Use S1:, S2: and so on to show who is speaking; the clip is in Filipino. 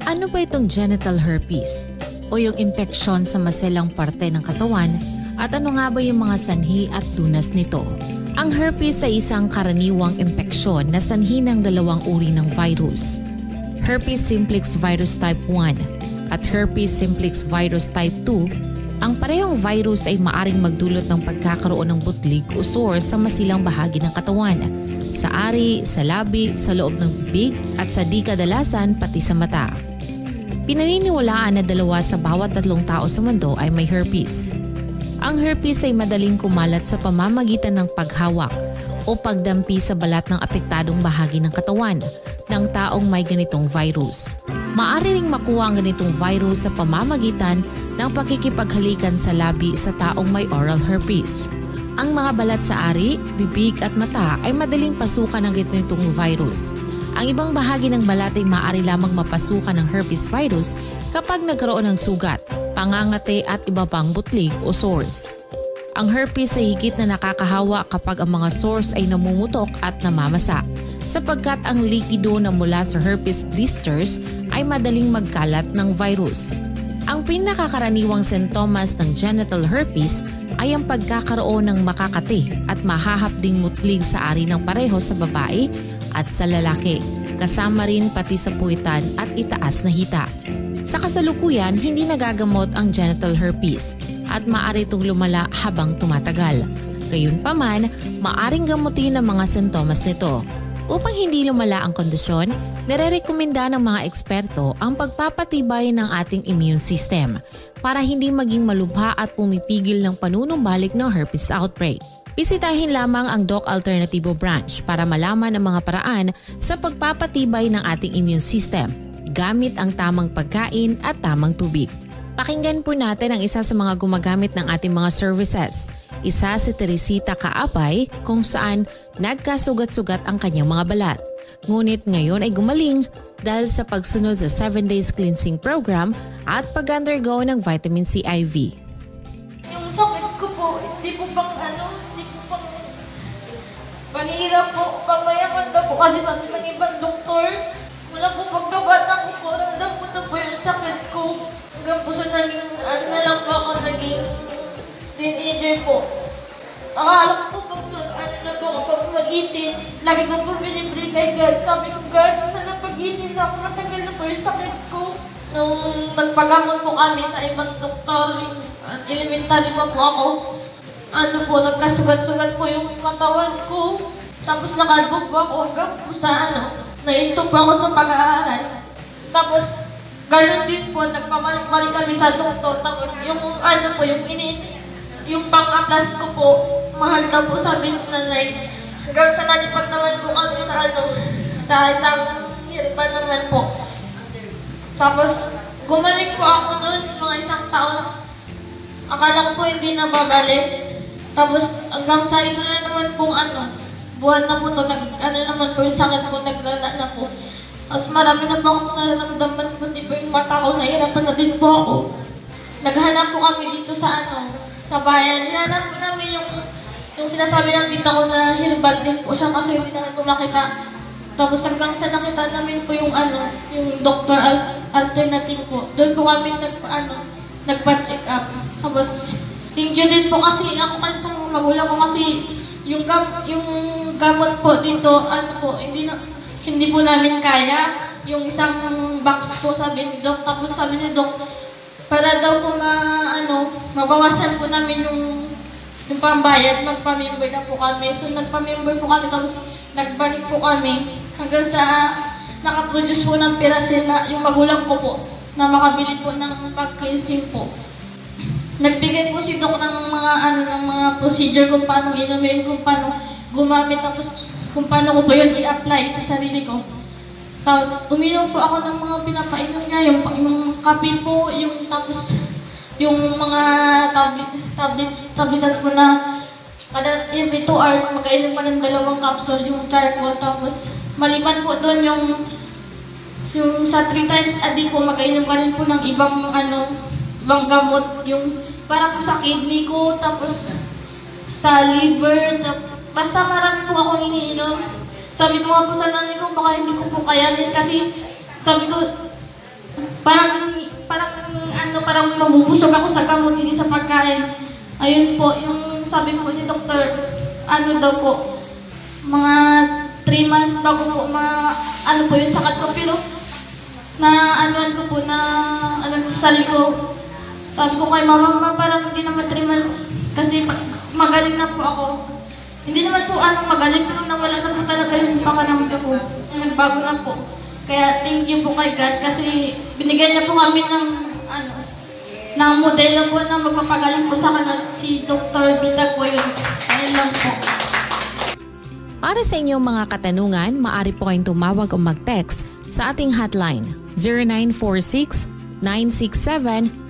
S1: Ano ba itong genital herpes o yung impeksyon sa maselang parte ng katawan at ano nga ba yung mga sanhi at lunas nito? Ang herpes ay isang karaniwang impeksyon na sanhi ng dalawang uri ng virus. Herpes simplex virus type 1 at herpes simplex virus type 2. Ang parehong virus ay maaring magdulot ng pagkakaroon ng butlig o sore sa masilang bahagi ng katawan, sa ari, sa labi, sa loob ng bibig at sa di kadalasan pati sa mata. Pinaniniwalaan na 2 sa bawat 3 tao sa mundo ay may herpes. Ang herpes ay madaling kumalat sa pamamagitan ng paghawak o pagdampi sa balat ng apektadong bahagi ng katawan ng taong may ganitong virus. Maaari ring makuha ang ganitong virus sa pamamagitan ng pakikipaghalikan sa labi sa taong may oral herpes. Ang mga balat sa ari, bibig at mata ay madaling pasukan ng ganitong virus. Ang ibang bahagi ng balat ay maaari lamang mapasukan ng herpes virus kapag nagkaroon ng sugat, pangangate at iba pang butlig o sores. Ang herpes ay higit na nakakahawa kapag ang mga sores ay namumutok at namamasa, sapagkat ang likido na mula sa herpes blisters ay madaling magkalat ng virus. Ang pinakakaraniwang sintomas ng genital herpes ay ang pagkakaroon ng makakati at mahahapding mutlig sa ari ng pareho sa babae at sa lalaki, kasama rin pati sa puwitan at itaas na hita. Sa kasalukuyan, hindi nagagamot ang genital herpes at maaari itong lumala habang tumatagal. Gayunpaman, maaring gamutin ang mga sintomas nito. Upang hindi lumala ang kondisyon, nire-rekomenda ng mga eksperto ang pagpapatibay ng ating immune system para hindi maging malubha at pumipigil ng panunumbalik ng herpes outbreak. Bisitahin lamang ang Doc Alternativo Branch para malaman ang mga paraan sa pagpapatibay ng ating immune system gamit ang tamang pagkain at tamang tubig. Pakinggan po natin ang isa sa mga gumagamit ng ating mga services. Isa si Teresita Kaapay kung saan nagkasugat-sugat ang kanyang mga balat. Ngunit ngayon ay gumaling dahil sa pagsunod sa 7 days cleansing program at pag-undergo ng vitamin C IV.
S2: Yung sakit ko po, hindi po panghirap po, pamayaman na po kasi sabi ng ibang doktor. Wala po pagkabata ko po, ramdam ko na po yung sakit ko. Hanggang po sa na lang po ako naging teenager po. Akala ko po kapag mag-itin, lagi ko po binibili kay God. Sabi ko, God, sana pag-itin ako, matagal na po yung sakit ko. Nung nagpagamot po kami sa ibang doktor, elementary pa po ako, nagkasugat-sugat po yung katawan ko. Tapos nakalbog po ako hanggang po sa nainto po ako sa pag-aaral. Tapos, gano'n din po, nagpamalik-balik kami sa doktor. Tapos yung pang-atlas ko po, mahal daw po sabi ng nanay. Hanggang sa nalipag naman po kami sa isang hirpan naman po. Tapos, gumaling po ako noon, mga 1 taon. Akala ko po hindi na babalik. Tapos, hanggang sa ito na naman pong buwan na po ito, naman po yung sakit ko, naglala na po. Tapos marami na po akong nararamdaman po, di po yung mata ko, nahirapan na din po ako. Naghanap po kami dito sa bayan. Hinanap po namin yung sinasabi ng tita ko na herbal din po siya kasi hindi namin po makita. Tapos hanggang sa nakita namin po yung doctor alternative po. Doon po kami nagpa-check up. Tapos thank you din po kasi ako kasi sa magulang ko kasi yung gamot po dito, hindi po namin kaya. Yung isang box po sabi ni Doc, tapos sabi ni Doc, para daw po mabawasan po namin yung pambayad, magpa-member na po kami. So nagpa-member po kami, tapos nagbalik po kami hanggang sa nakaproduce po ng pirasil na yung magulang ko po na makabili po ng pag-cleansing po. Nagbigay po si Doc ng mga procedure kung paano inumin, kung paano gumamit, tapos kung paano ko po yun i-apply sa sarili ko. Tapos uminom po ako ng mga pinapainom niya, yung kape po, tapos yung mga tablets po na kada every 2 hours magkainom pa ng 2 capsule yung charcoal. Tapos maliban po doon yung sa 3 times a day po magkainom ka rin po ng ibang gamot, yung para po sa kidney ko, tapos sa liver, basta marami po ako iniinom. Sabi ko nga po sa nanay ko, baka hindi ko po kayanin kasi sabi ko, parang mabubusog ako sa gamot, hindi sa pagkain. Ayun po, yung sabi po ni doktor, daw po, mga 3 months bago po, yung sakat ko. Pero, sarili ko, sabi ko kay mama, parang hindi naman 3 months, kasi magaling na po ako. Hindi naman po magaling, pero nawala na po talaga yung pakanamda ko. Nagbago na po. Kaya thank you po kay God, kasi binigyan niya po kami ng modelo po na magpapagaling po sa kanila, si Dr. Bida po yun. Ayun lang po.
S1: Para sa inyong mga katanungan, maaari po kayong tumawag o mag-text sa ating hotline 0946 967